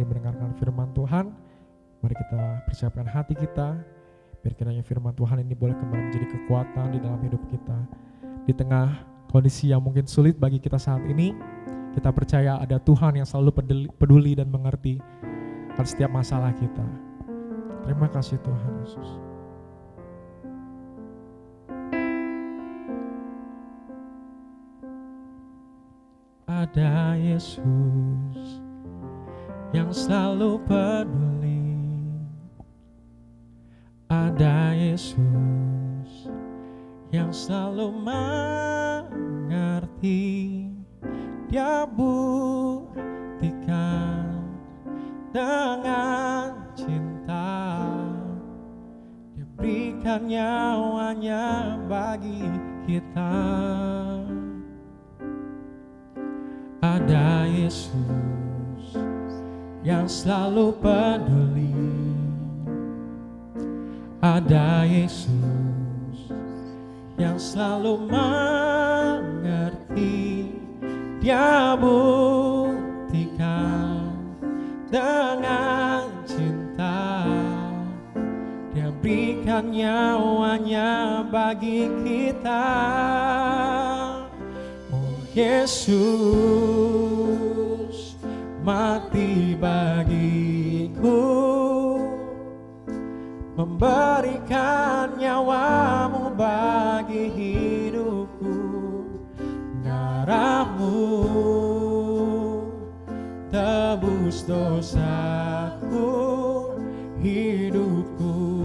kembali mendengarkan firman Tuhan. Mari kita persiapkan hati kita, biar kiranya firman Tuhan ini boleh kembali menjadi kekuatan di dalam hidup kita. Di tengah kondisi yang mungkin sulit bagi kita saat ini, kita percaya ada Tuhan yang selalu peduli dan mengerti akan setiap masalah kita. Terima kasih Tuhan Yesus. Ada Yesus yang selalu peduli. Ada Yesus yang selalu mengerti. Dia buktikan dengan cinta. Dia berikan nyawanya bagi kita. Ada Yesus yang selalu peduli. Ada Yesus yang selalu mengerti. Dia buktikan dengan cinta. Dia berikan nyawanya bagi kita. Oh Yesus mati bagiku, memberikan nyawamu bagi hidupku. Darahmu tebus dosaku, hidupku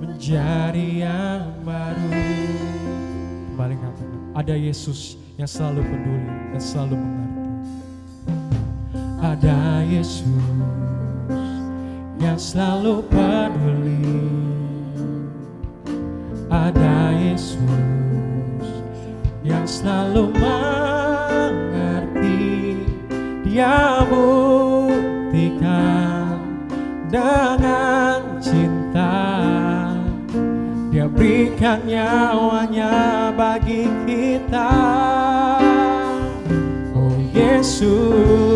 menjadi yang baru. Kembali katakan, ada Yesus yang selalu peduli dan selalu mengerti. Ada Yesus yang selalu peduli. Ada Yesus yang selalu mengerti. Dia buktikan dengan cinta. Dia berikan nyawanya bagi kita. Oh Yesus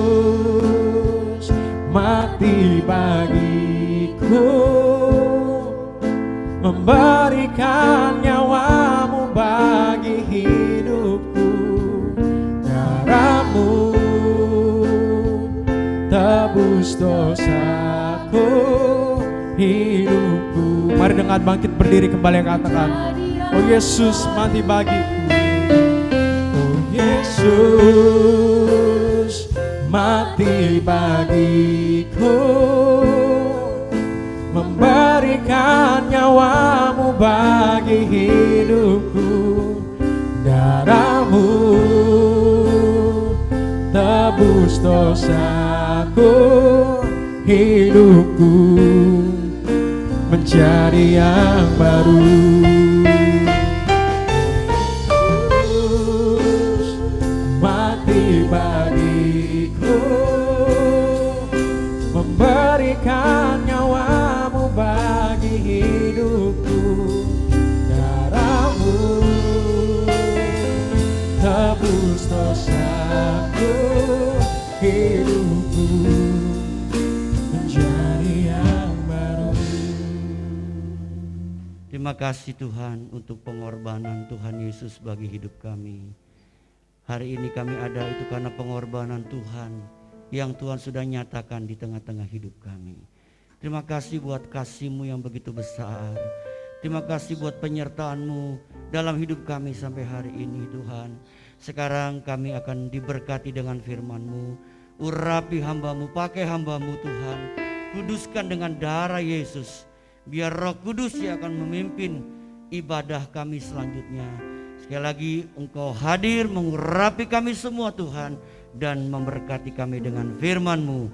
mati bagiku, memberikan nyawamu bagi hidupku. Darahmu tebus dosaku, hidupku. Mari dengan bangkit berdiri kembali katakan, oh Yesus mati bagiku. Oh Yesus mati bagiku, memberikan nyawamu bagi hidupku. Darahmu tebus dosaku, hidupku menjadi yang baru. Mati bagiku, memberikan nyawamu bagi hidupku. Darahmu tebus dosaku, hidupku menjadi yang baru. Terima kasih Tuhan untuk pengorbanan Tuhan Yesus bagi hidup kami. Hari ini kami ada itu karena pengorbanan Tuhan yang Tuhan sudah nyatakan di tengah-tengah hidup kami. Terima kasih buat kasih-Mu yang begitu besar. Terima kasih buat penyertaan-Mu dalam hidup kami sampai hari ini Tuhan. Sekarang kami akan diberkati dengan firman-Mu. Urapi hamba-Mu, pakai hamba-Mu Tuhan. Kuduskan dengan darah Yesus. Biar Roh Kudus yang akan memimpin ibadah kami selanjutnya. Sekali lagi Engkau hadir mengurapi kami semua Tuhan, dan memberkati kami dengan firman-Mu.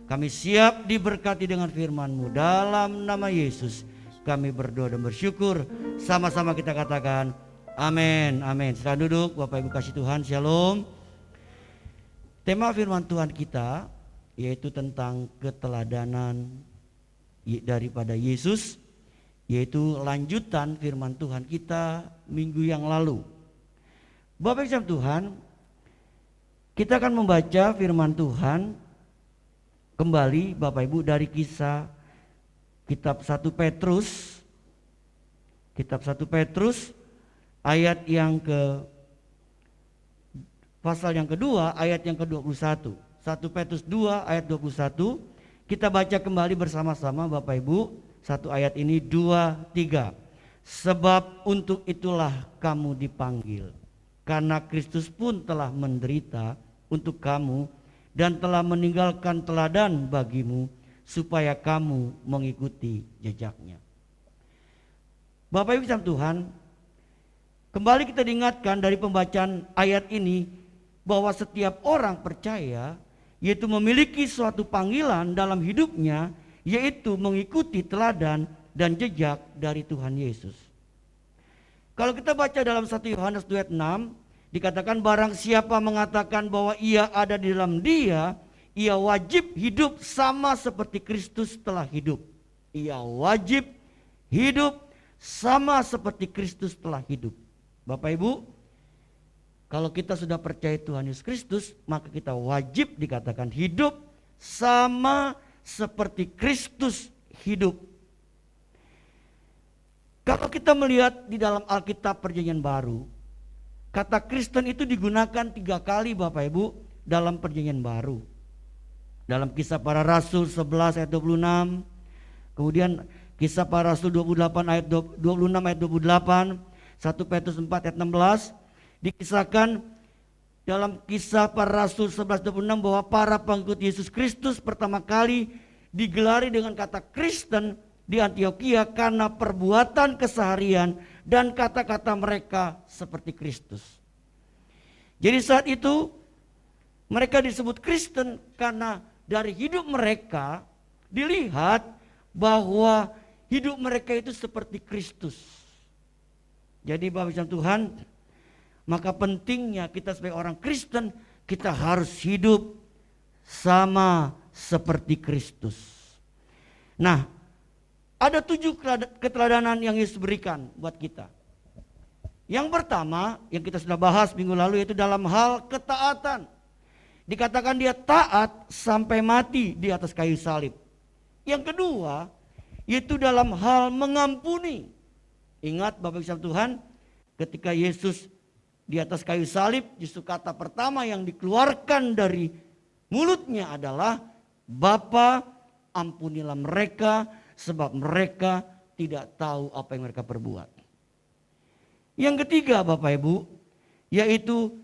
Kami siap diberkati dengan firman-Mu. Dalam nama Yesus kami berdoa dan bersyukur. Sama-sama kita katakan amin, amin. Silakan duduk Bapak Ibu kasih Tuhan, shalom. Tema firman Tuhan kita yaitu tentang keteladanan daripada Yesus, yaitu lanjutan firman Tuhan kita minggu yang lalu. Bapak Ibu Tuhan, kita akan membaca firman Tuhan kembali Bapak Ibu dari kisah kitab 1 Petrus. Kitab 1 Petrus ayat yang pasal yang kedua ayat yang ke-21. 1 Petrus 2 ayat 21. Kita baca kembali bersama-sama Bapak Ibu. Satu ayat ini 2, 3. Sebab untuk itulah kamu dipanggil, karena Kristus pun telah menderita untuk kamu dan telah meninggalkan teladan bagimu supaya kamu mengikuti jejaknya. Bapak Ibu sekalian Tuhan, kembali kita diingatkan dari pembacaan ayat ini bahwa setiap orang percaya yaitu memiliki suatu panggilan dalam hidupnya, yaitu mengikuti teladan dan jejak dari Tuhan Yesus. Kalau kita baca dalam 1 Yohanes 2 ayat 6, dikatakan barang siapa mengatakan bahwa ia ada di dalam Dia, ia wajib hidup sama seperti Kristus telah hidup. Ia wajib hidup sama seperti Kristus telah hidup. Bapak Ibu, kalau kita sudah percaya Tuhan Yesus Kristus, maka kita wajib dikatakan hidup sama seperti Kristus hidup. Kalau kita melihat di dalam Alkitab Perjanjian Baru, kata Kristen itu digunakan 3 kali Bapak Ibu dalam Perjanjian Baru. Dalam Kisah Para Rasul 11 ayat 26, kemudian Kisah Para Rasul 28 ayat 26 ayat 28, 1 Petrus 4 ayat 16, dikisahkan dalam Kisah Para Rasul 11:26 bahwa para pengikut Yesus Kristus pertama kali digelari dengan kata Kristen di Antiokhia karena perbuatan keseharian dan kata-kata mereka seperti Kristus. Jadi saat itu mereka disebut Kristen karena dari hidup mereka dilihat bahwa hidup mereka itu seperti Kristus. Jadi Bapak Ibu Tuhan, maka pentingnya kita sebagai orang Kristen, kita harus hidup sama seperti Kristus. Nah, ada 7 keteladanan yang Yesus berikan buat kita. Yang pertama yang kita sudah bahas minggu lalu yaitu dalam hal ketaatan. Dikatakan dia taat sampai mati di atas kayu salib. Yang kedua yaitu dalam hal mengampuni. Ingat Bapak Ibu Tuhan, ketika Yesus di atas kayu salib, justru kata pertama yang dikeluarkan dari mulutnya adalah, Bapa, ampunilah mereka sebab mereka tidak tahu apa yang mereka perbuat. Yang ketiga Bapak Ibu, yaitu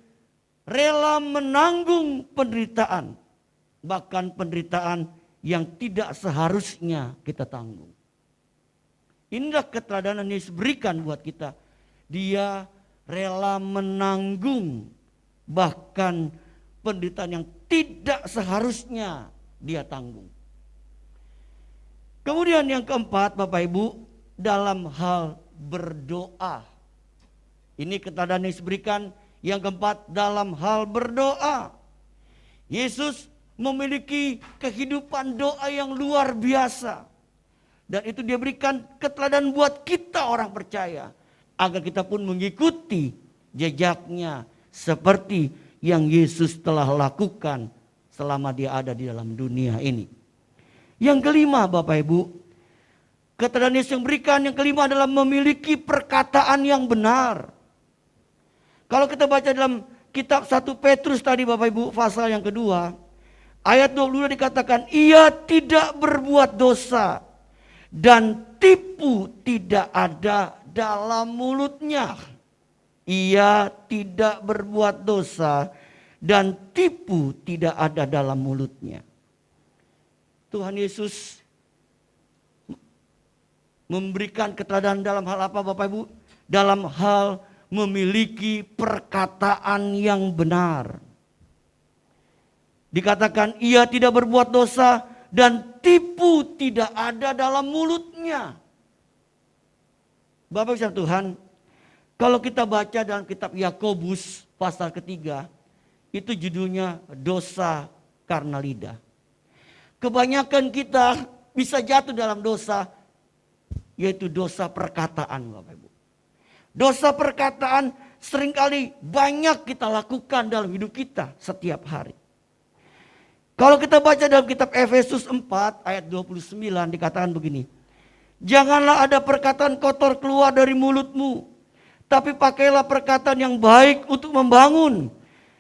rela menanggung penderitaan, bahkan penderitaan yang tidak seharusnya kita tanggung. Inilah keteladanan yang Yesus berikan buat kita. Dia rela menanggung bahkan penderitaan yang tidak seharusnya dia tanggung. Kemudian yang keempat Bapak Ibu, dalam hal berdoa. Ini keteladanan yang Yesus berikan. Yang keempat, dalam hal berdoa. Yesus memiliki kehidupan doa yang luar biasa. Dan itu dia berikan keteladanan buat kita orang percaya, agar kita pun mengikuti jejaknya seperti yang Yesus telah lakukan selama dia ada di dalam dunia ini. Yang kelima Bapak Ibu, keteladanan Yesus yang berikan yang kelima adalah memiliki perkataan yang benar. Kalau kita baca dalam kitab 1 Petrus tadi Bapak Ibu, pasal yang kedua, ayat 22 dikatakan, ia tidak berbuat dosa dan tipu tidak ada dalam mulutnya. Ia tidak berbuat dosa dan tipu tidak ada dalam mulutnya. Tuhan Yesus memberikan keteladanan dalam hal apa Bapak Ibu? Dalam hal memiliki perkataan yang benar. Dikatakan ia tidak berbuat dosa dan tipu tidak ada dalam mulutnya. Bapak Ibu Tuhan, kalau kita baca dalam kitab Yakobus pasal ketiga, itu judulnya dosa karena lidah. Kebanyakan kita bisa jatuh dalam dosa, yaitu dosa perkataan Bapak Ibu. Dosa perkataan seringkali banyak kita lakukan dalam hidup kita setiap hari. Kalau kita baca dalam kitab Efesus 4 ayat 29 dikatakan begini. Janganlah ada perkataan kotor keluar dari mulutmu, tapi pakailah perkataan yang baik untuk membangun,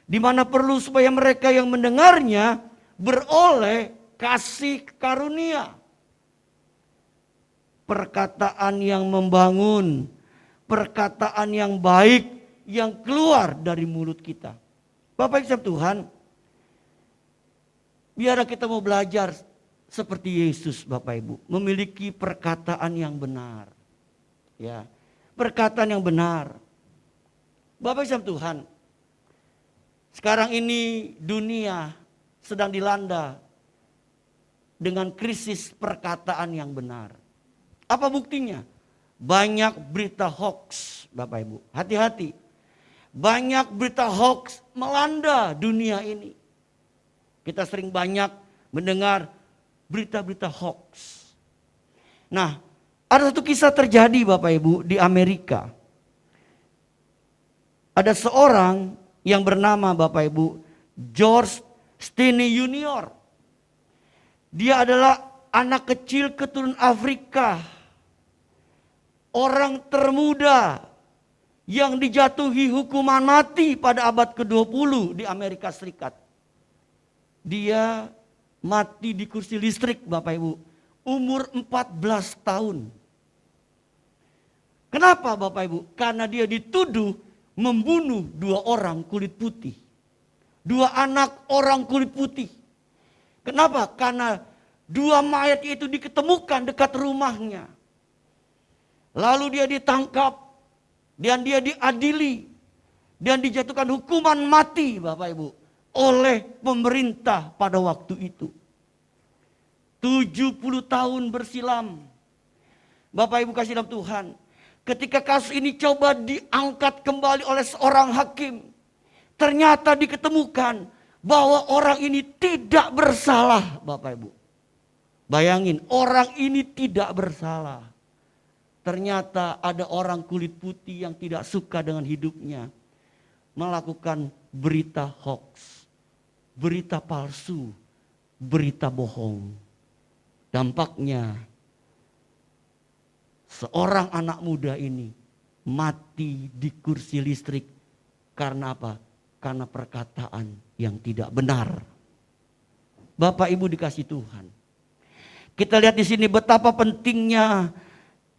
di mana perlu supaya mereka yang mendengarnya beroleh kasih karunia. Perkataan yang membangun, perkataan yang baik yang keluar dari mulut kita. Bapak Ibu Tuhan, biar kita mau belajar seperti Yesus, Bapak Ibu, memiliki perkataan yang benar. Ya, perkataan yang benar. Bapak Ibu Tuhan, sekarang ini dunia sedang dilanda dengan krisis perkataan yang benar. Apa buktinya? Banyak berita hoax, Bapak Ibu. Hati-hati. Banyak berita hoax melanda dunia ini. Kita sering banyak mendengar berita-berita hoax. Nah, ada satu kisah terjadi Bapak Ibu di Amerika. Ada seorang yang bernama Bapak Ibu George Stinney Jr. Dia adalah anak kecil keturunan Afrika. Orang termuda yang dijatuhi hukuman mati pada abad ke-20 di Amerika Serikat. Dia mati di kursi listrik Bapak Ibu. Umur 14 tahun. Kenapa Bapak Ibu? Karena dia dituduh membunuh 2 orang kulit putih. 2 anak orang kulit putih. Kenapa? Karena 2 mayat itu diketemukan dekat rumahnya. Lalu dia ditangkap dan dia diadili dan dijatuhkan hukuman mati Bapak Ibu oleh pemerintah pada waktu itu. 70 tahun bersilam. Bapak Ibu kasih dalam Tuhan. Ketika kasus ini coba diangkat kembali oleh seorang hakim. Ternyata diketemukan bahwa orang ini tidak bersalah Bapak Ibu. Bayangin, orang ini tidak bersalah. Ternyata ada orang kulit putih yang tidak suka dengan hidupnya. Melakukan berita hoax. Berita palsu. Berita bohong. Dampaknya seorang anak muda ini mati di kursi listrik. Karena apa? Karena perkataan yang tidak benar. Bapak Ibu dikasih Tuhan. Kita lihat di sini betapa pentingnya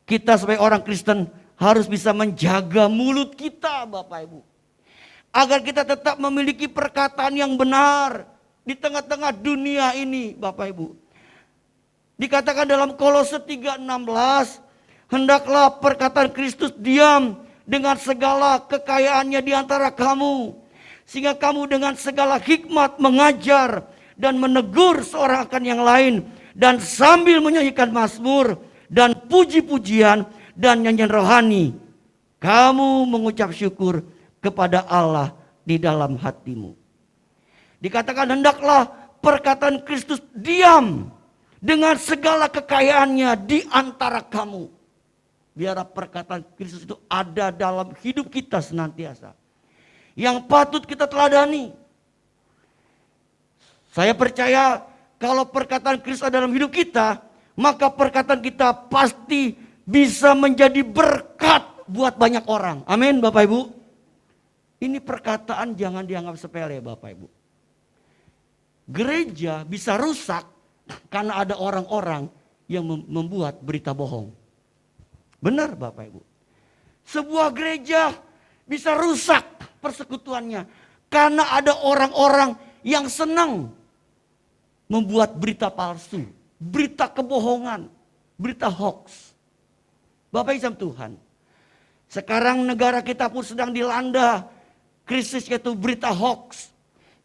kita sebagai orang Kristen harus bisa menjaga mulut kita Bapak Ibu. Agar kita tetap memiliki perkataan yang benar di tengah-tengah dunia ini Bapak Ibu. Dikatakan dalam Kolose 3:16, hendaklah perkataan Kristus diam dengan segala kekayaannya di antara kamu. Sehingga kamu dengan segala hikmat mengajar dan menegur seorang akan yang lain. Dan sambil menyanyikan mazmur dan puji-pujian dan nyanyian rohani, kamu mengucap syukur kepada Allah di dalam hatimu. Dikatakan hendaklah perkataan Kristus diam dengan segala kekayaannya di antara kamu. Biar perkataan Kristus itu ada dalam hidup kita senantiasa. Yang patut kita teladani. Saya percaya kalau perkataan Kristus ada dalam hidup kita, maka perkataan kita pasti bisa menjadi berkat buat banyak orang. Amin Bapak Ibu. Ini perkataan jangan dianggap sepele Bapak Ibu. Gereja bisa rusak karena ada orang-orang yang membuat berita bohong. Benar Bapak Ibu. Sebuah gereja bisa rusak persekutuannya karena ada orang-orang yang senang membuat berita palsu, berita kebohongan, berita hoax. Bapak Ibu Tuhan, sekarang negara kita pun sedang dilanda krisis yaitu berita hoax.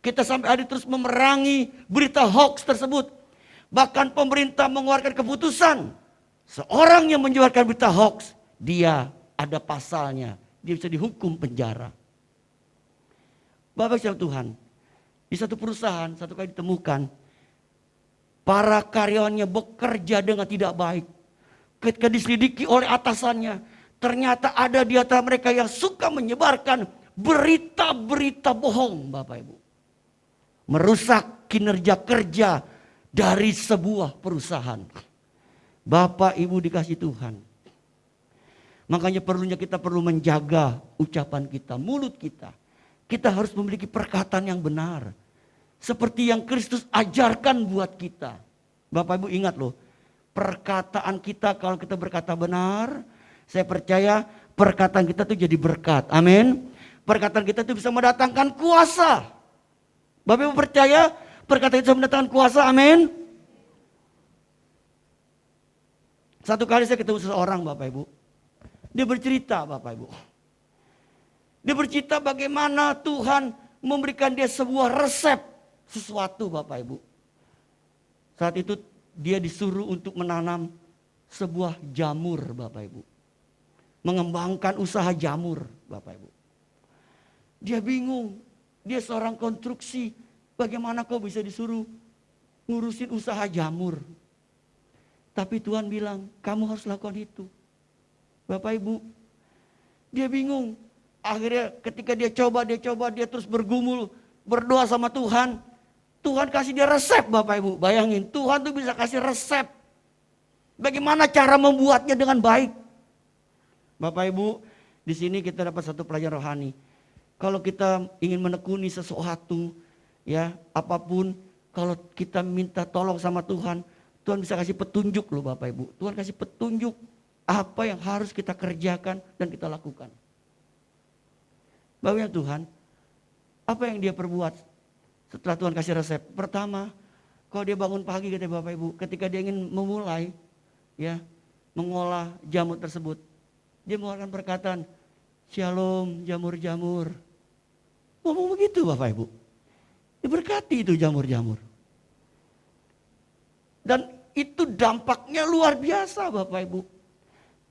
Kita sampai hari terus memerangi berita hoax tersebut. Bahkan pemerintah mengeluarkan keputusan, seorang yang menyebarkan berita hoax, dia ada pasalnya, dia bisa dihukum penjara. Bapak Ibu Tuhan, di satu perusahaan satu kali ditemukan para karyawannya bekerja dengan tidak baik. Ketika diselidiki oleh atasannya, ternyata ada di antara mereka yang suka menyebarkan berita-berita bohong, Bapak Ibu. Merusak kinerja kerja dari sebuah perusahaan. Bapak Ibu dikasih Tuhan. Makanya kita perlu menjaga ucapan kita, mulut kita. Kita harus memiliki perkataan yang benar. Seperti yang Kristus ajarkan buat kita. Bapak Ibu ingat loh, perkataan kita kalau kita berkata benar, saya percaya perkataan kita tuh jadi berkat. Amin. Perkataan kita tuh bisa mendatangkan kuasa. Bapak Ibu percaya perkataan kita bisa mendatangkan kuasa. Amin. Satu kali saya ketemu seseorang Bapak Ibu. Dia bercerita Bapak Ibu. Dia bercerita bagaimana Tuhan memberikan dia sebuah resep sesuatu Bapak Ibu. Saat itu dia disuruh untuk menanam sebuah jamur Bapak Ibu. Mengembangkan usaha jamur Bapak Ibu. Dia bingung, dia seorang konstruksi, bagaimana kau bisa disuruh ngurusin usaha jamur. Tapi Tuhan bilang, kamu harus lakukan itu. Bapak Ibu, dia bingung. Akhirnya ketika dia coba, dia terus bergumul, berdoa sama Tuhan. Tuhan kasih dia resep Bapak Ibu, bayangin Tuhan tuh bisa kasih resep. Bagaimana cara membuatnya dengan baik. Bapak Ibu, di sini kita dapat satu pelajaran rohani. Kalau kita ingin menekuni sesuatu, ya apapun, kalau kita minta tolong sama Tuhan, Tuhan bisa kasih petunjuk loh Bapak Ibu. Tuhan kasih petunjuk apa yang harus kita kerjakan dan kita lakukan. Bapak Tuhan, apa yang dia perbuat setelah Tuhan kasih resep? Pertama, kalau dia bangun pagi kata Bapak Ibu, ketika dia ingin memulai, ya mengolah jamur tersebut, dia mengeluarkan perkataan, Shalom jamur-jamur. Ngomong begitu Bapak Ibu. Diberkati itu jamur-jamur. Dan itu dampaknya luar biasa Bapak Ibu.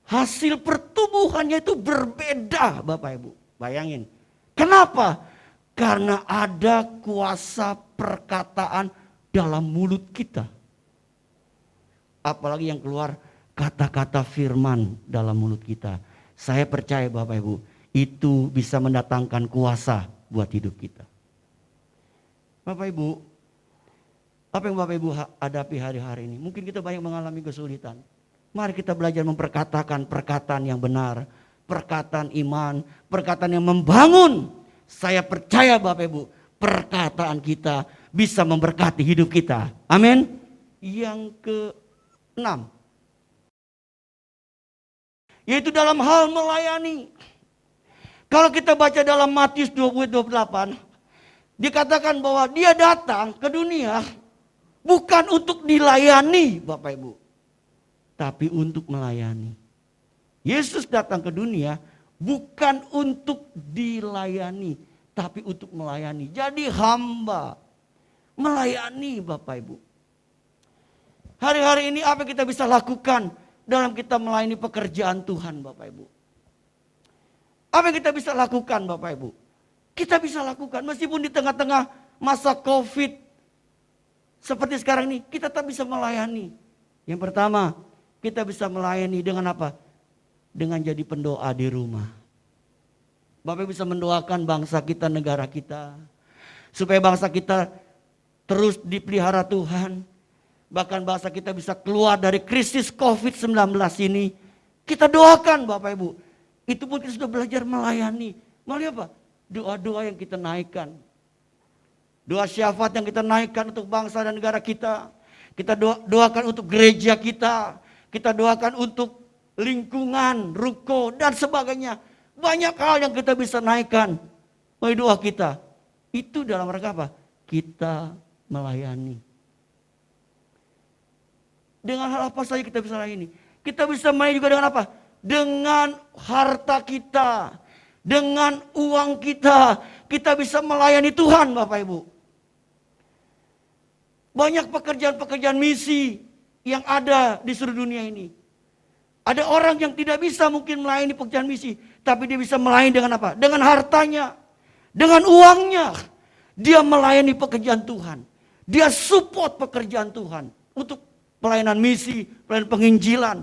Hasil pertumbuhannya itu berbeda Bapak Ibu. Bayangin. Kenapa? Karena ada kuasa perkataan dalam mulut kita. Apalagi yang keluar kata-kata firman dalam mulut kita. Saya percaya Bapak Ibu, itu bisa mendatangkan kuasa buat hidup kita. Bapak Ibu, apa yang Bapak Ibu hadapi hari-hari ini? Mungkin kita banyak mengalami kesulitan. Mari kita belajar memperkatakan perkataan yang benar. Perkataan iman, perkataan yang membangun. Saya percaya Bapak Ibu, perkataan kita bisa memberkati hidup kita. Amin. Yang ke-6. Yaitu dalam hal melayani. Kalau kita baca dalam Matius 20:28, dikatakan bahwa dia datang ke dunia bukan untuk dilayani Bapak Ibu, tapi untuk melayani. Yesus datang ke dunia bukan untuk dilayani, tapi untuk melayani. Jadi hamba melayani Bapak Ibu. Hari-hari ini apa yang kita bisa lakukan dalam kita melayani pekerjaan Tuhan Bapak Ibu? Apa yang kita bisa lakukan Bapak Ibu? Kita bisa lakukan meskipun di tengah-tengah masa COVID seperti sekarang ini, kita tetap bisa melayani. Yang pertama, kita bisa melayani dengan apa? Dengan jadi pendoa di rumah. Bapak bisa mendoakan bangsa kita, negara kita. Supaya bangsa kita terus dipelihara Tuhan. Bahkan bangsa kita bisa keluar dari krisis COVID-19 ini. Kita doakan Bapak Ibu. Itu pun kita sudah belajar melayani. Melalui apa? Doa-doa yang kita naikkan. Doa syafaat yang kita naikkan untuk bangsa dan negara kita. Kita doakan untuk gereja kita. Kita doakan untuk lingkungan, ruko dan sebagainya. Banyak hal yang kita bisa naikkan melalui doa kita. Itu dalam rangka apa? Kita melayani. Dengan hal apa saja kita bisa melayani? Kita bisa melayani juga dengan apa? Dengan harta kita, dengan uang kita, kita bisa melayani Tuhan Bapak Ibu. Banyak pekerjaan-pekerjaan misi yang ada di seluruh dunia ini. Ada orang yang tidak bisa mungkin melayani pekerjaan misi, tapi dia bisa melayani dengan apa? Dengan hartanya, dengan uangnya. Dia melayani pekerjaan Tuhan. Dia support pekerjaan Tuhan untuk pelayanan misi, pelayanan penginjilan.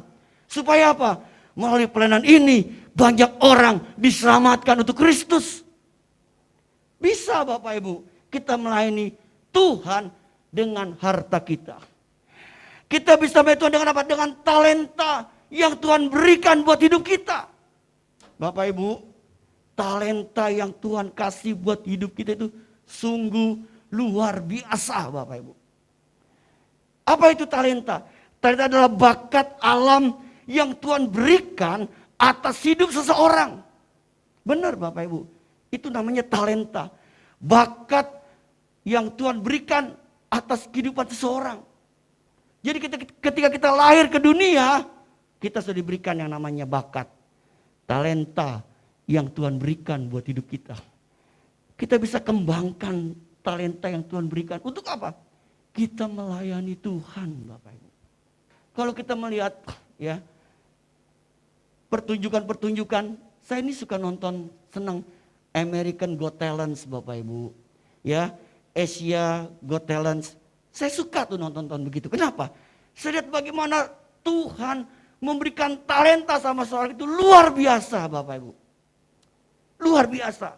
Supaya apa? Melalui pelayanan ini banyak orang diselamatkan untuk Kristus. Bisa Bapak Ibu, kita melayani Tuhan dengan harta kita. Kita bisa melayani Tuhan dengan apa? Dengan talenta yang Tuhan berikan buat hidup kita. Bapak Ibu, talenta yang Tuhan kasih buat hidup kita itu sungguh luar biasa, Bapak Ibu. Apa itu talenta? Talenta adalah bakat alam yang Tuhan berikan atas hidup seseorang. Benar Bapak Ibu, itu namanya talenta. Bakat yang Tuhan berikan atas kehidupan seseorang. Jadi ketika kita lahir ke dunia, kita sudah diberikan yang namanya bakat. Talenta yang Tuhan berikan buat hidup kita. Kita bisa kembangkan talenta yang Tuhan berikan. Untuk apa? Kita melayani Tuhan, Bapak Ibu. Kalau kita melihat ya pertunjukan-pertunjukan, saya ini suka nonton, senang American Got Talent, Bapak Ibu. Ya, Asia Got Talent. Saya suka tuh nonton begitu. Kenapa? Saya lihat bagaimana Tuhan memberikan talenta sama seorang itu luar biasa, Bapak Ibu. Luar biasa.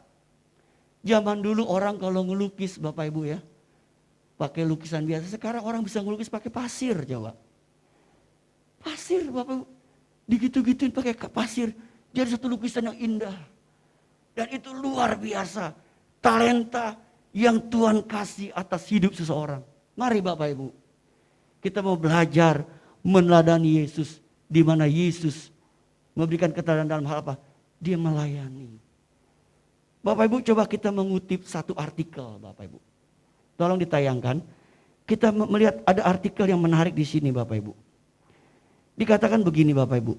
Zaman dulu orang kalau ngelukis, Bapak Ibu ya, pakai lukisan biasa. Sekarang orang bisa ngelukis pakai pasir, coba. Pasir, Bapak Ibu. Digitu-gituin pakai pasir. Jadi satu lukisan yang indah. Dan itu luar biasa. Talenta yang Tuhan kasih atas hidup seseorang. Mari Bapak Ibu, kita mau belajar meneladani Yesus. Di mana Yesus memberikan keteladanan dalam hal apa? Dia melayani. Bapak Ibu, coba kita mengutip satu artikel, Bapak Ibu. Tolong ditayangkan. Kita melihat ada artikel yang menarik di sini, Bapak Ibu. Dikatakan begini, Bapak Ibu.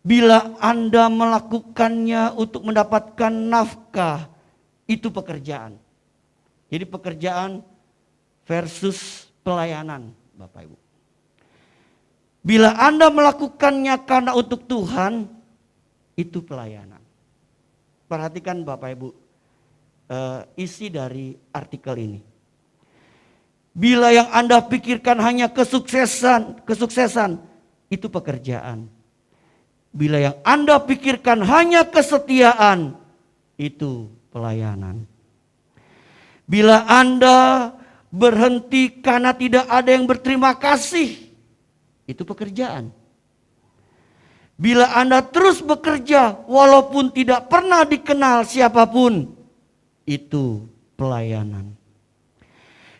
Bila Anda melakukannya untuk mendapatkan nafkah, itu pekerjaan. Jadi pekerjaan versus pelayanan, Bapak Ibu. Bila Anda melakukannya karena untuk Tuhan, itu pelayanan. Perhatikan Bapak Ibu, isi dari artikel ini. Bila yang Anda pikirkan hanya kesuksesan, itu pekerjaan. Bila yang Anda pikirkan hanya kesetiaan, itu pelayanan. Bila Anda berhenti karena tidak ada yang berterima kasih, itu pekerjaan. Bila Anda terus bekerja walaupun tidak pernah dikenal siapapun, itu pelayanan.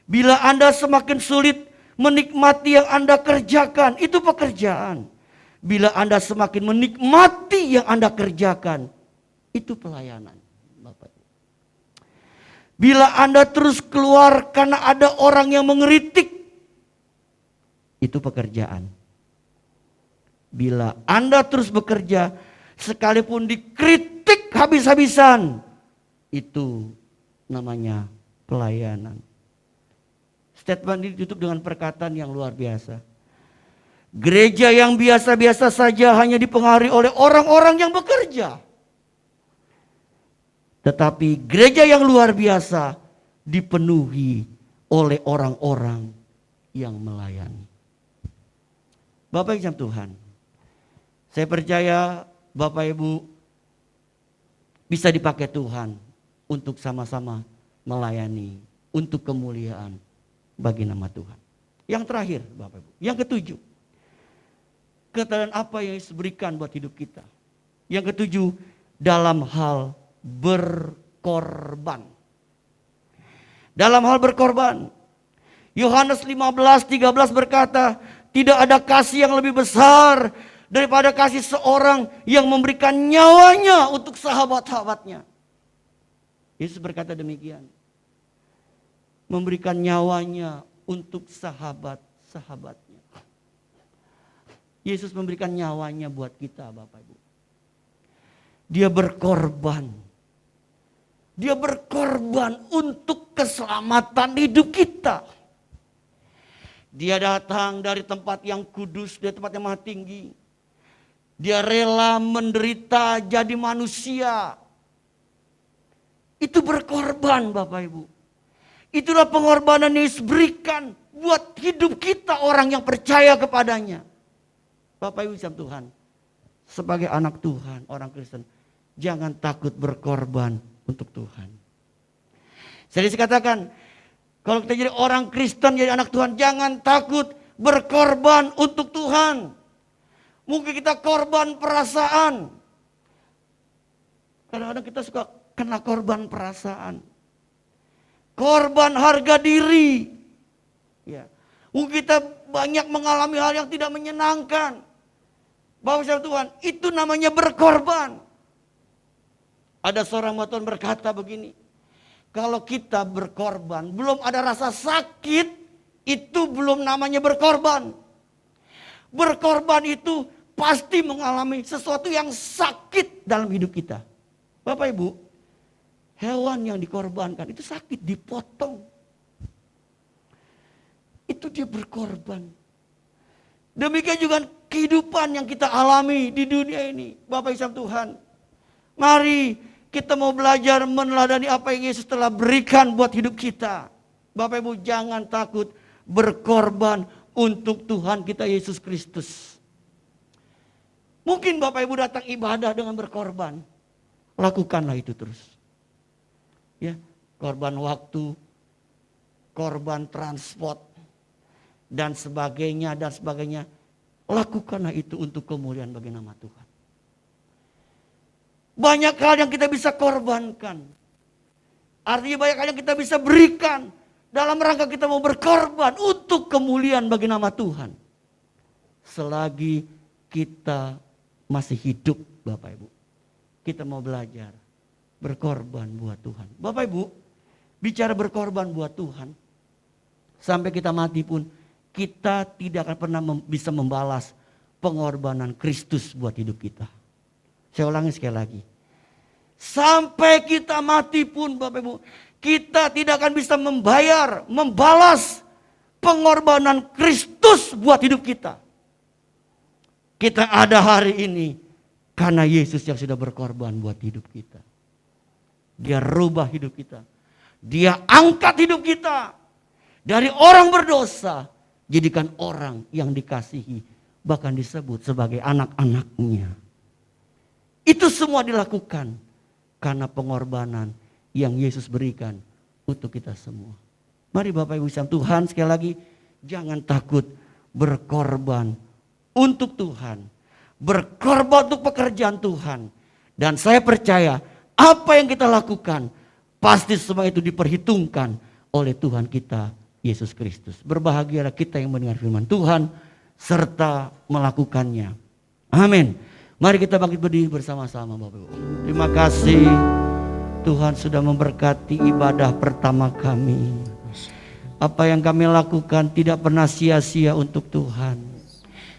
Bila Anda semakin sulit menikmati yang Anda kerjakan, itu pekerjaan. Bila Anda semakin menikmati yang Anda kerjakan, itu pelayanan. Bapak. Bila Anda terus keluar karena ada orang yang mengeritik, itu pekerjaan. Bila Anda terus bekerja sekalipun dikritik habis-habisan, itu namanya pelayanan. Statement ini ditutup dengan perkataan yang luar biasa. Gereja yang biasa-biasa saja hanya dipengaruhi oleh orang-orang yang bekerja. Tetapi gereja yang luar biasa dipenuhi oleh orang-orang yang melayani. Bapak Ibu Tuhan, saya percaya Bapak Ibu bisa dipakai Tuhan untuk sama-sama melayani, untuk kemuliaan bagi nama Tuhan. Yang terakhir Bapak Ibu, yang ketujuh, keteladanan apa yang Yesus berikan buat hidup kita. Yang ketujuh, dalam hal berkorban. Dalam hal berkorban. Yohanes 15:13 berkata, tidak ada kasih yang lebih besar daripada kasih seorang yang memberikan nyawanya untuk sahabat-sahabatnya. Yesus berkata demikian. Memberikan nyawanya untuk sahabat-sahabatnya. Yesus memberikan nyawanya buat kita, Bapak Ibu. Dia berkorban. Dia berkorban untuk keselamatan hidup kita. Dia datang dari tempat yang kudus, dari tempat yang maha tinggi. Dia rela menderita jadi manusia. Itu berkorban Bapak Ibu. Itulah pengorbanan yang Yesus berikan buat hidup kita orang yang percaya kepadanya. Bapak Ibu Tuhan, sebagai anak Tuhan, orang Kristen, jangan takut berkorban untuk Tuhan. Saya dikatakan, Kalau kita jadi orang Kristen, jadi anak Tuhan, jangan takut berkorban untuk Tuhan. Mungkin kita korban perasaan. Kadang-kadang kita suka kena korban perasaan. Korban harga diri. Ya. Mungkin kita banyak mengalami hal yang tidak menyenangkan. Bapak Ibu Tuhan, itu namanya berkorban. Ada seorang Tuhan berkata begini, kalau kita berkorban, belum ada rasa sakit, itu belum namanya berkorban. Berkorban itu pasti mengalami sesuatu yang sakit dalam hidup kita. Bapak Ibu, hewan yang dikorbankan itu sakit, dipotong. Itu dia berkorban. Demikian juga kehidupan yang kita alami di dunia ini. Bapak Ibu Tuhan, mari kita mau belajar meneladani apa yang Yesus telah berikan buat hidup kita. Bapak Ibu, jangan takut berkorban untuk Tuhan kita Yesus Kristus. Mungkin Bapak Ibu datang ibadah dengan berkorban. Lakukanlah itu terus. Ya, korban waktu, korban transport, dan sebagainya, dan sebagainya. Lakukanlah itu untuk kemuliaan bagi nama Tuhan. Banyak hal yang kita bisa korbankan. Artinya banyak hal yang kita bisa berikan dalam rangka kita mau berkorban untuk kemuliaan bagi nama Tuhan. Selagi kita masih hidup, Bapak Ibu, kita mau belajar berkorban buat Tuhan. Bapak Ibu, bicara berkorban buat Tuhan, sampai kita mati pun kita tidak akan pernah bisa membalas pengorbanan Kristus buat hidup kita. Saya ulangi sekali lagi. Sampai kita mati pun Bapak Ibu, kita tidak akan bisa membalas pengorbanan Kristus buat hidup kita. Kita ada hari ini karena Yesus yang sudah berkorban buat hidup kita. Dia rubah hidup kita. Dia angkat hidup kita. Dari orang berdosa, jadikan orang yang dikasihi, bahkan disebut sebagai anak-anaknya. Itu semua dilakukan karena pengorbanan yang Yesus berikan untuk kita semua. Mari Bapak Ibu sekalian, Tuhan sekali lagi, jangan takut berkorban untuk Tuhan. Berkorban untuk pekerjaan Tuhan. Dan saya percaya apa yang kita lakukan, pasti semua itu diperhitungkan oleh Tuhan kita Yesus Kristus. Berbahagialah kita yang mendengar firman Tuhan serta melakukannya. Amin. Mari kita bangkit berdiri bersama-sama Bapak Ibu. Terima kasih Tuhan sudah memberkati ibadah pertama kami. Apa yang kami lakukan tidak pernah sia-sia untuk Tuhan.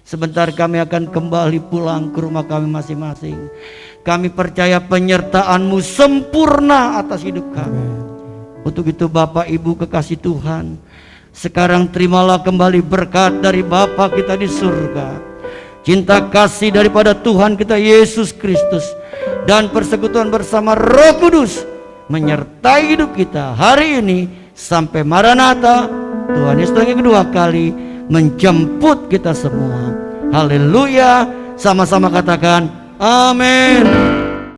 Sebentar kami akan kembali pulang ke rumah kami masing-masing. Kami percaya penyertaan-Mu sempurna atas hidup kami. Untuk itu Bapak Ibu kekasih Tuhan, sekarang terimalah kembali berkat dari Bapa kita di surga. Cinta kasih daripada Tuhan kita Yesus Kristus dan persekutuan bersama Roh Kudus menyertai hidup kita hari ini sampai Maranatha. Tuhan Yesus yang kedua kali menjemput kita semua. Haleluya. Sama-sama katakan amin.